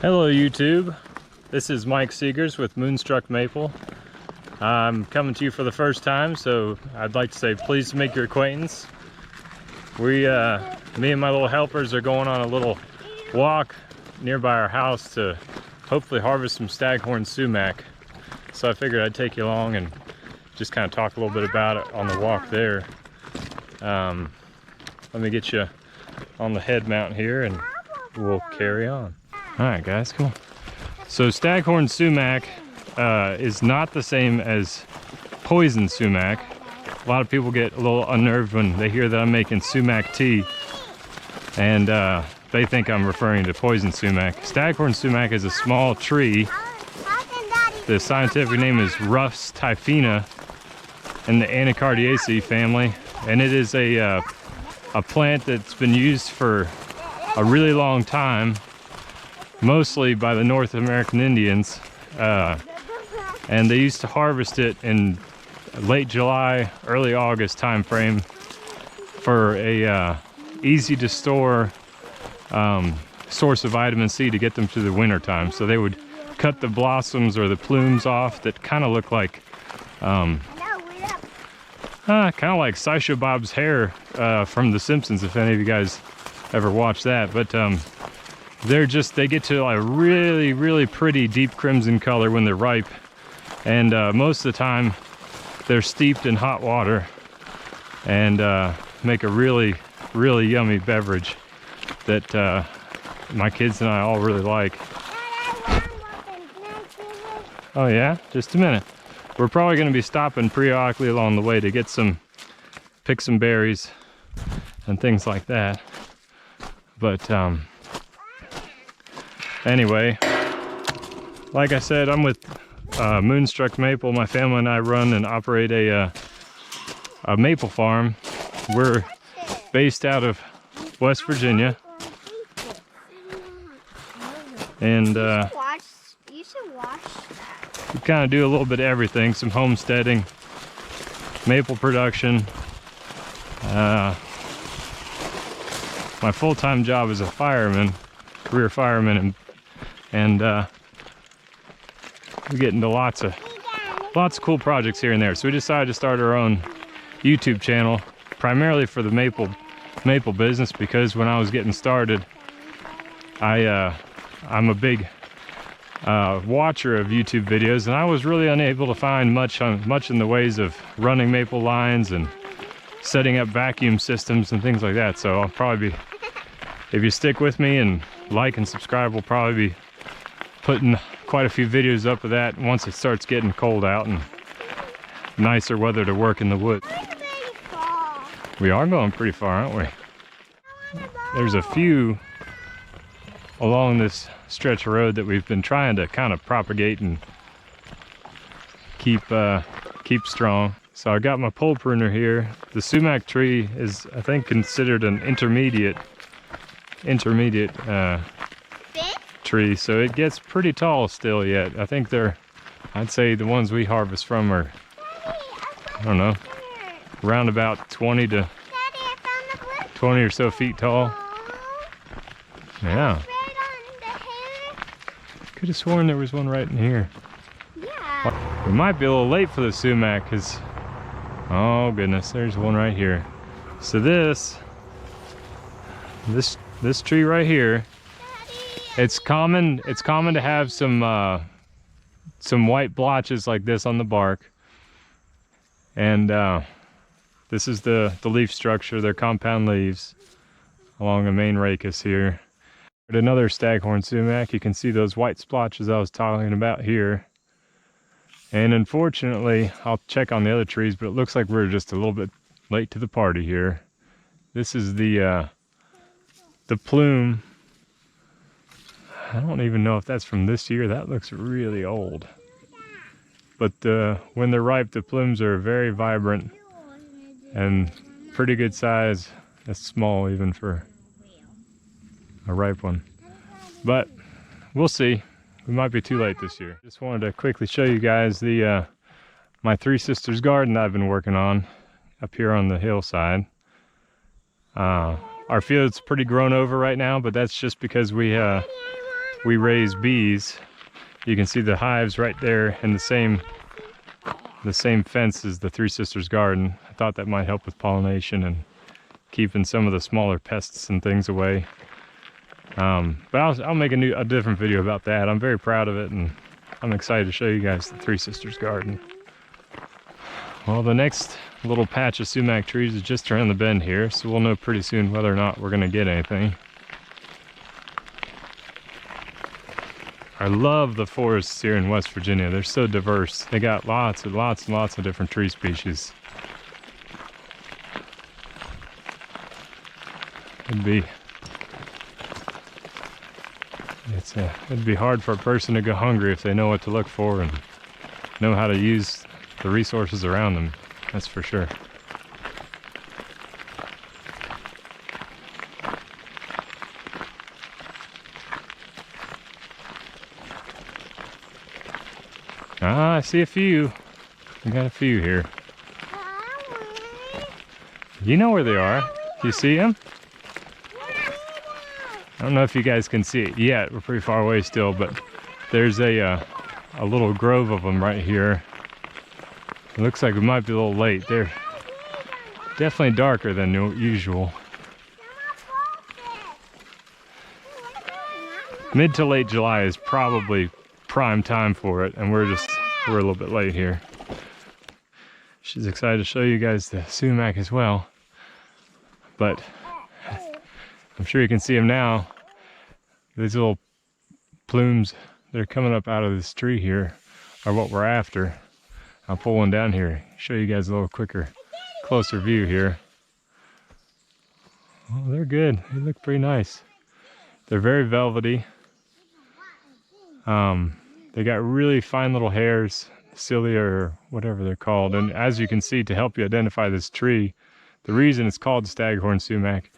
Hello YouTube, this is Mike Seegers with Moonstruck Maple. I'm coming to you for the first time, so I'd like to say pleased to make your acquaintance. Me and my little helpers are going on a little walk nearby our house to hopefully harvest some Staghorn Sumac. So I figured I'd take you along and just kind of talk a little bit about it on the walk there. Let me get you on the head mount here and we'll carry on. Alright guys, cool. So Staghorn Sumac is not the same as poison sumac. A lot of people get a little unnerved when they hear that I'm making sumac tea, and they think I'm referring to poison sumac. Staghorn sumac is a small tree. The scientific name is Ruff's typhina in the Anacardiaceae family, and it is a plant that's been used for a really long time, mostly by the North American Indians, and they used to harvest it in late July, early August time frame for a easy to store source of vitamin C to get them through the winter time. So they would cut the blossoms or the plumes off that kind of look like kind of like Sideshow Bob's hair from The Simpsons, if any of you guys ever watched that. But they get to a really pretty deep crimson color when they're ripe, and most of the time they're steeped in hot water and make a really yummy beverage that my kids and I all really like. Oh yeah, just a minute. We're probably going to be stopping periodically along the way to pick some berries and things like that. But anyway, like I said, I'm with Moonstruck Maple. My family and I run and operate a maple farm. We're based out of West Virginia, and you should watch that. we kind of do a little bit of everything, some homesteading, maple production. My full-time job is a fireman, career fireman, and we get into lots of cool projects here and there. So we decided to start our own YouTube channel, primarily for the maple business, because when I was getting started, I'm a big watcher of YouTube videos, and I was really unable to find much in the ways of running maple lines and setting up vacuum systems and things like that. So I'll probably be, if you stick with me and like and subscribe, we'll probably be putting quite a few videos up of that once it starts getting cold out and nicer weather to work in the woods. We are going pretty far, aren't we? There's a few along this stretch of road that we've been trying to kind of propagate and keep strong. So I got my pole pruner here. The sumac tree is, I think, considered an intermediate tree, so it gets pretty tall still yet. I think I'd say the ones we harvest from are, I don't know, around about 20 or so feet tall. Yeah. Could have sworn there was one right in here. Yeah. We might be a little late for the sumac, because, oh goodness, there's one right here. So this tree right here, it's common to have some white blotches like this on the bark, and this is the leaf structure. They're compound leaves along the main rachis here. But another Staghorn sumac, you can see those white splotches I was talking about here. And unfortunately, I'll check on the other trees, but it looks like we're just a little bit late to the party here. This is the plume. I don't even know if that's from this year. That looks really old. But when they're ripe, the plumes are very vibrant and pretty good size. That's small even for a ripe one. But we'll see. We might be too late this year. Just wanted to quickly show you guys my three sisters' garden I've been working on up here on the hillside. Our field's pretty grown over right now, but that's just because we we raise bees. You can see the hives right there in the same fence as the Three Sisters garden. I thought that might help with pollination and keeping some of the smaller pests and things away. But I'll make a different video about that. I'm very proud of it, and I'm excited to show you guys the Three Sisters garden. Well, the next little patch of sumac trees is just around the bend here, so we'll know pretty soon whether or not we're gonna get anything. I love the forests here in West Virginia. They're so diverse. They got lots and lots of different tree species. It'd be hard for a person to go hungry if they know what to look for and know how to use the resources around them. That's for sure. Ah, I see a few. We got a few here. You know where they are. Do you see them? I don't know if you guys can see it yet. We're pretty far away still, but there's a little grove of them right here. It looks like we might be a little late. They're definitely darker than usual. Mid to late July is probably prime time for it, and we're a little bit late here. She's excited to show you guys the sumac as well, but I'm sure you can see them now. These little plumes that are coming up out of this tree here are what we're after. I'll pull one down here, show you guys a little closer view here. Oh, they're good. They look pretty nice. They're very velvety. They got really fine little hairs, cilia or whatever they're called. And as you can see, to help you identify this tree, the reason it's called Staghorn sumac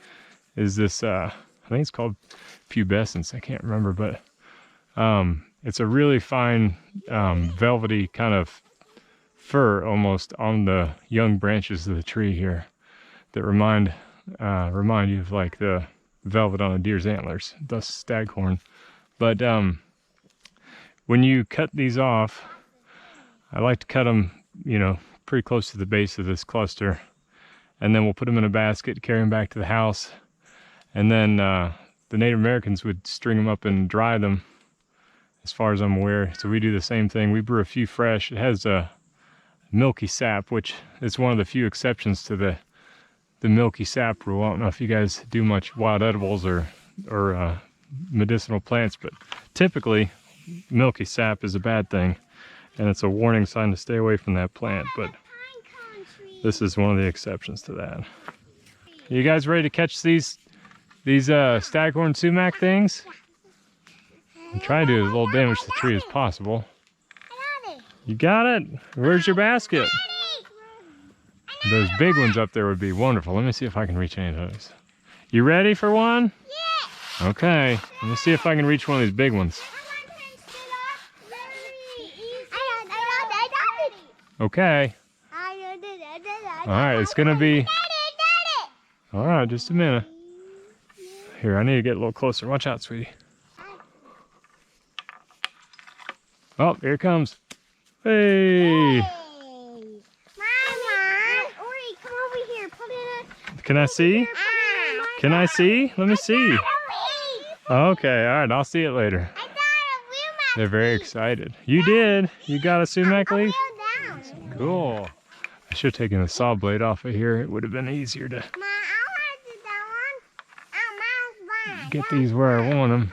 is this, I think it's called pubescence. I can't remember, but it's a really fine, velvety kind of fur almost on the young branches of the tree here that remind you of like the velvet on a deer's antlers, thus staghorn. But when you cut these off, I like to cut them, you know, pretty close to the base of this cluster, and then we'll put them in a basket, carry them back to the house, and then the Native Americans would string them up and dry them, as far as I'm aware. So we do the same thing. We brew a few fresh. It has a milky sap, which is one of the few exceptions to the milky sap rule. I don't know if you guys do much wild edibles or medicinal plants, but typically milky sap is a bad thing, and it's a warning sign to stay away from that plant. But this is one of the exceptions to that. You guys ready to catch these staghorn sumac things? I'm trying to do as little damage to the tree as possible. You got it? Where's your basket? Those big ones up there would be wonderful. Let me see if I can reach any of those. You ready for one? Yeah. Okay. Let me see if I can reach one of these big ones. Okay. All right, it's gonna be. All right, just a minute. Here, I need to get a little closer. Watch out, sweetie. Oh, here it comes. Hey. Mama, Ori, come over here. Put it in. Can I see? Can I see? Let me see. Okay, all right, I'll see it later. I got a sumac. They're very excited. You did. You got a sumac leaf? Cool. I should have taken the saw blade off of here. It would have been easier to get these where I want them.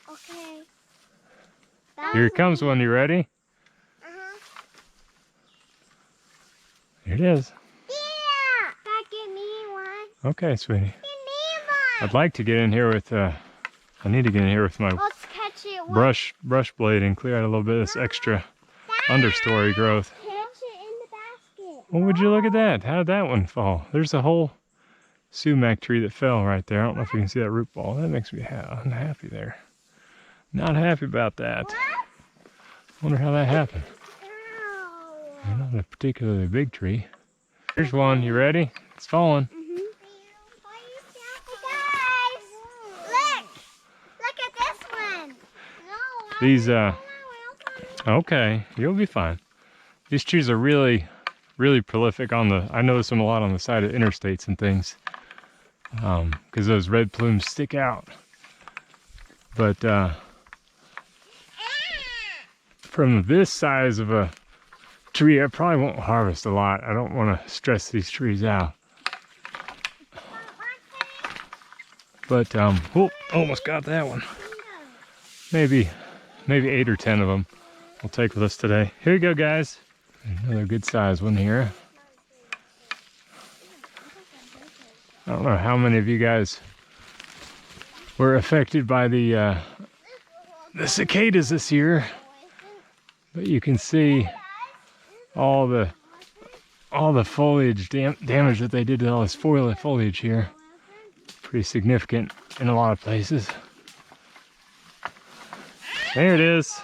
Okay. Here comes one. You ready? Here it is. Yeah. Dad, give me one. Okay, sweetie. Give me one. I'd like to get in here with, I need to get in here with my Let's catch it. brush blade and clear out a little bit of this extra understory growth. Catch it in the basket. Oh, would you look at that? How did that one fall? There's a whole sumac tree that fell right there. I don't know if you can see that root ball. That makes me unhappy there. Not happy about that. Wonder how that happened. Not a particularly big tree. Here's one. You ready? It's falling. These, okay, you'll be fine. These trees are really, really prolific on the, I notice them a lot on the side of interstates and things. Because those red plumes stick out. But, from this size of a tree, I probably won't harvest a lot. I don't want to stress these trees out. But, oh, almost got that one. Maybe 8 or 10 of them we'll take with us today. Here you go, guys. Another good size one here. I don't know how many of you guys were affected by the cicadas this year, but you can see all the foliage damage that they did to all this foliage here. Pretty significant in a lot of places. There it is.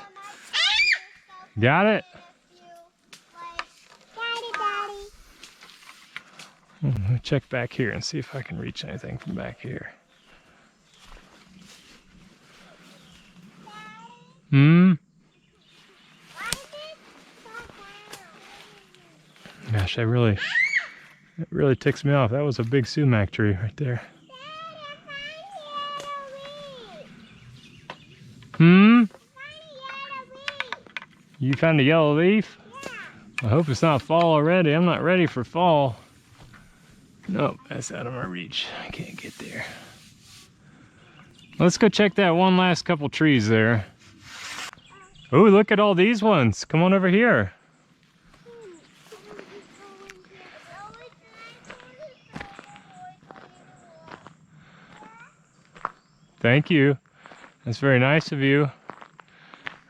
Got it? Let me check back here and see if I can reach anything from back here. Gosh, it really ticks me off. That was a big sumac tree right there. You found a yellow leaf? I hope it's not fall already. I'm not ready for fall. Nope, that's out of my reach. I can't get there. Let's go check that one last couple trees there. Oh, look at all these ones. Come on over here. Thank you. That's very nice of you.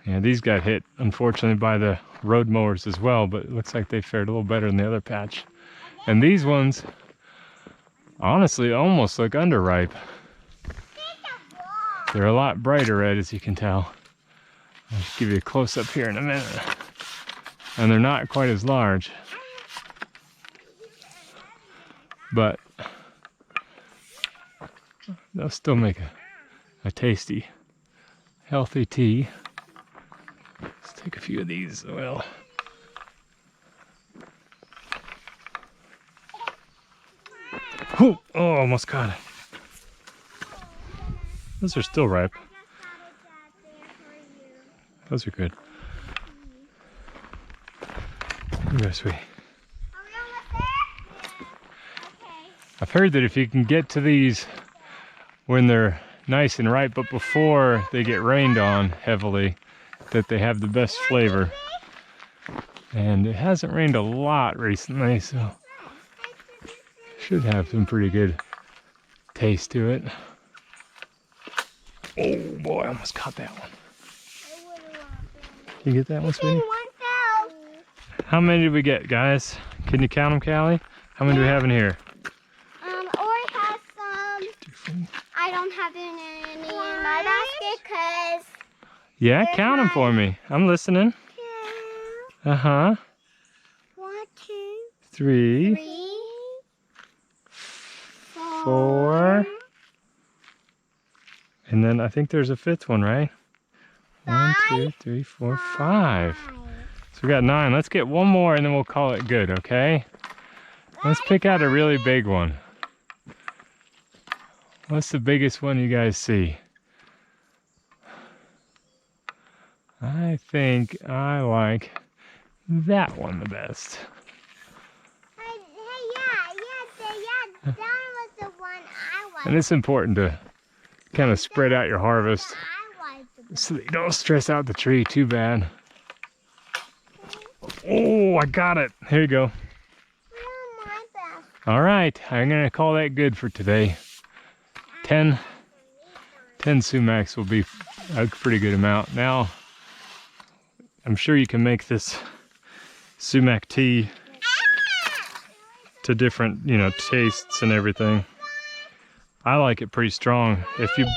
Yeah, these got hit, unfortunately, by the road mowers as well, but it looks like they fared a little better than the other patch. And these ones, honestly, almost look underripe. They're a lot brighter red, as you can tell. I'll just give you a close-up here in a minute. And they're not quite as large. But they'll still make a tasty, healthy tea. Let's take a few of these as well. Oh, almost caught it. Those are still ripe. Those are good. You're sweet. I've heard that if you can get to these when they're nice and ripe, but before they get rained on heavily, that they have the best flavor. And it hasn't rained a lot recently, so should have some pretty good taste to it. Oh boy, I almost caught that one. You get that one, sweetie? How many did we get, guys? Can you count them, Callie? How many do we have in here? Ori has some. I don't have any in my basket because. Yeah, count them for me. I'm listening. 2. 1, 2, 3, 4. And then I think there's a 5th one, right? 1, 2, 3, 4, 5. So we got 9. Let's get one more and then we'll call it good, okay? Let's pick out a really big one. What's the biggest one you guys see? I think I like that one the best. That was the one I liked. And it's important to kind of spread out your harvest so that you don't stress out the tree too bad. Oh, I got it. Here you go. All right, I'm gonna call that good for today. 10 sumacs will be a pretty good amount. Now, I'm sure you can make this sumac tea to different, tastes and everything. I like it pretty strong. If you,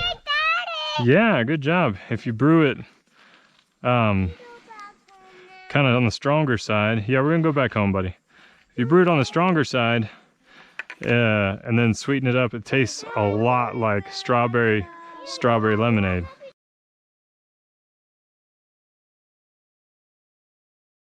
yeah, good job. If you brew it, kind of on the stronger side. Yeah, we're gonna go back home, buddy. If you brew it on the stronger side, and then sweeten it up, it tastes a lot like strawberry lemonade.